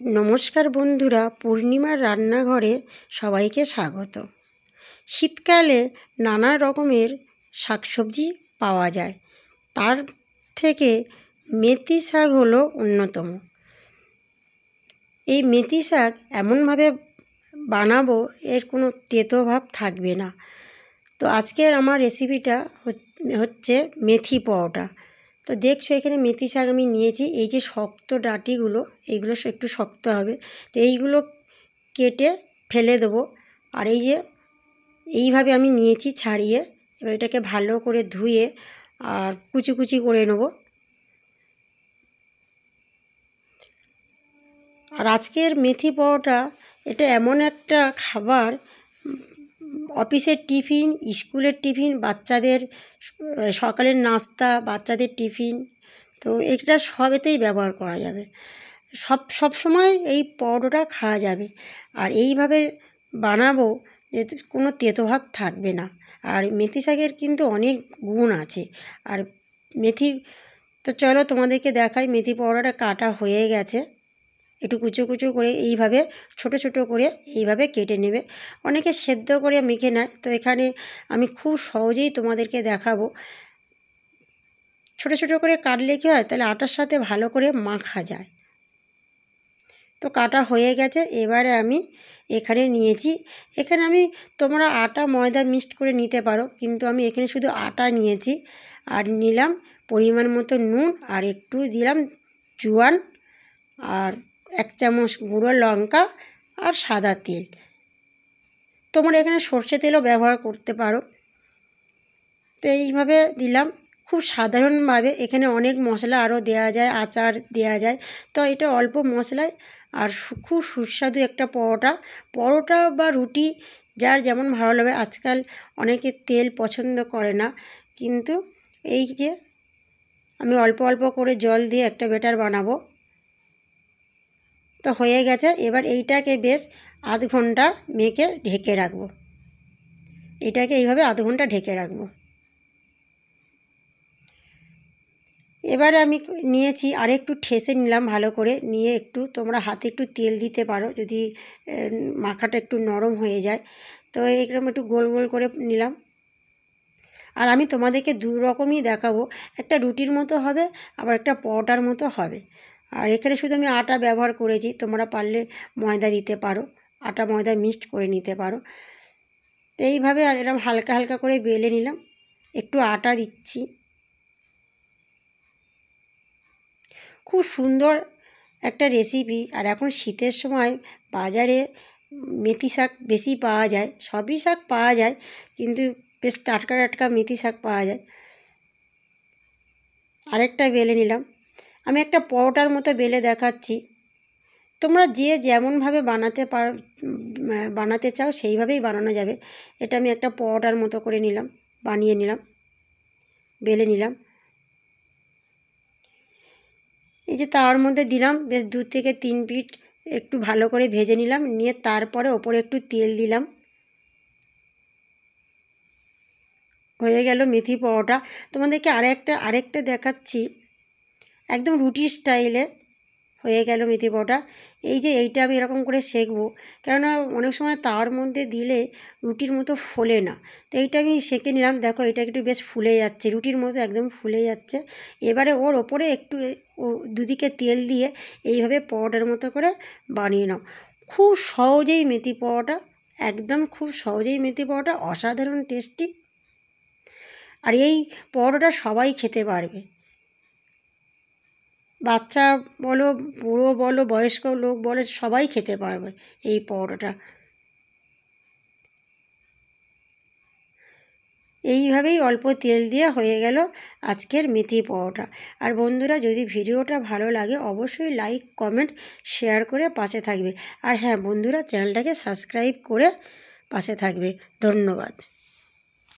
নমস্কার বন্ধুরা, পূর্ণিমার রান্নাঘরে সবাইকে স্বাগত। শীতকালে নানা রকমের শাকসবজি পাওয়া যায়, তার থেকে মেথি শাক হলো অন্যতম। এই মেথি শাক এমনভাবে বানাবো এর কোনো তেতো ভাব থাকবে না। তো আজকের আমার রেসিপিটা হচ্ছে মেথি পরোটা। তো দেখছো এখানে মেথি শাক আমি নিয়েছি, এই যে শক্ত ডাঁটিগুলো এইগুলো একটু শক্ত হবে, তো এইগুলো কেটে ফেলে দেবো। আর এই যে এইভাবে আমি নিয়েছি ছাড়িয়ে, এবার এটাকে ভালো করে ধুয়ে আর কুচি কুচি করে নেব। আর আজকের মেথি পরোটা এটা এমন একটা খাবার, অফিসের টিফিন, স্কুলের টিফিন, বাচ্চাদের সকালের নাস্তা, বাচ্চাদের টিফিন, তো এটা সবেতেই ব্যবহার করা যাবে। সব সময় এই পরোটাটা খাওয়া যাবে। আর এইভাবে বানাবো যে কোনো তেতো ভাব থাকবে না। আর মেথি শাকের কিন্তু অনেক গুণ আছে। আর মেথি, তো চলো তোমাদেরকে দেখাই। মেথি পরোটাটা কাটা হয়ে গেছে, একটু কুচো কুচো করে এইভাবে ছোট ছোট করে এইভাবে কেটে নেবে। অনেকে সেদ্ধ করে মেখে নেয়, তো এখানে আমি খুব সহজেই তোমাদেরকে দেখাবো। ছোট ছোট করে কাটলে কী হয়, তাহলে আটার সাথে ভালো করে মাখা যায়। তো কাটা হয়ে গেছে। এবারে আমি এখানে নিয়েছি, এখানে আমি তোমরা আটা ময়দা মিক্সড করে নিতে পারো, কিন্তু আমি এখানে শুধু আটা নিয়েছি। আর নিলাম পরিমাণ মতো নুন, আর একটু দিলাম জোয়ান, আর 1 চামচ গুঁড়ো লঙ্কা, আর সাদা তেল। তোমরা এখানে সর্ষে তেলও ব্যবহার করতে পারো। তো এইভাবে দিলাম খুব সাধারণভাবে। এখানে অনেক মশলা আরও দেওয়া যায়, আচার দেওয়া যায়, তো এটা অল্প মশলায় আর খুব সুস্বাদু একটা পরোটা বা রুটি যার যেমন ভালো লাগে। আজকাল অনেকে তেল পছন্দ করে না, কিন্তু এই যে আমি অল্প অল্প করে জল দিয়ে একটা ব্যাটার বানাবো। তো হয়ে গেছে। এবার এইটাকে বেশ আধ ঘন্টা মেখে ঢেকে রাখবো। এটাকে এইভাবে আধ ঘন্টা ঢেকে রাখবো। এবারে আমি নিয়েছি আর একটু ঠেসে নিলাম ভালো করে, নিয়ে একটু তোমরা হাতে একটু তেল দিতে পারো যদি মাখাটা একটু নরম হয়ে যায়। তো এরকম একটু গোল গোল করে নিলাম। আর আমি তোমাদেরকে দু রকমই দেখাবো, একটা রুটির মতো হবে, আবার একটা পরোটার মতো হবে। আর এখানে শুধু আমি আটা ব্যবহার করেছি, তোমরা পারলে ময়দা দিতে পারো, আটা ময়দা মিক্সড করে নিতে পারো। তো এইভাবে আর এরকম হালকা হালকা করে বেলে নিলাম, একটু আটা দিচ্ছি। খুব সুন্দর একটা রেসিপি। আর এখন শীতের সময় বাজারে মেথি শাক বেশি পাওয়া যায়, সবই শাক পাওয়া যায়, কিন্তু বেশ টাটকা টাটকা মেথি শাক পাওয়া যায়। আরেকটা বেলে নিলাম। আমি একটা পরোটার মতো বেলে দেখাচ্ছি, তোমরা যে যেমনভাবে বানাতে চাও সেইভাবেই বানানো যাবে। এটা আমি একটা পরোটার মতো করে নিলাম, বানিয়ে নিলাম, বেলে নিলাম। এই যে তার মধ্যে দিলাম বেশ 2 থেকে 3 পিঠ একটু ভালো করে ভেজে নিলাম, নিয়ে তারপরে ওপরে একটু তেল দিলাম। হয়ে গেল মেথি পরোটা। তোমাদেরকে আরেকটা দেখাচ্ছি, একদম রুটির স্টাইলে হয়ে গেল মেথি পরোটা। এই যে এইটা আমি এরকম করে সেঁকবো, কেননা অনেক সময় তাওয়ার মধ্যে দিলে রুটির মতো ফোলে না। তো এইটা আমি সেঁকে নিলাম। দেখো এটা একটু বেশ ফুলে যাচ্ছে, রুটির মতো একদম ফুলে যাচ্ছে। এবারে ওর ওপরে একটু দুদিকে তেল দিয়ে এইভাবে পরোটার মতো করে বানিয়ে নাও। খুব সহজেই মেথি পরোটা, একদম খুব সহজেই মেথি পরোটা, অসাধারণ টেস্টি। আর এই পরোটাটা সবাই খেতে পারবে, বাচ্চা বলো, বুড়ো বলো, বয়স্ক লোক বলো, সবাই খেতে পারবে এই পরোটাটা। এইভাবেই অল্প তেল দিয়ে হয়ে গেল আজকের মেথি পরোটা। আর বন্ধুরা, যদি ভিডিওটা ভালো লাগে অবশ্যই লাইক, কমেন্ট, শেয়ার করে পাশে থাকবে। আর হ্যাঁ বন্ধুরা, চ্যানেলটাকে সাবস্ক্রাইব করে পাশে থাকবে। ধন্যবাদ।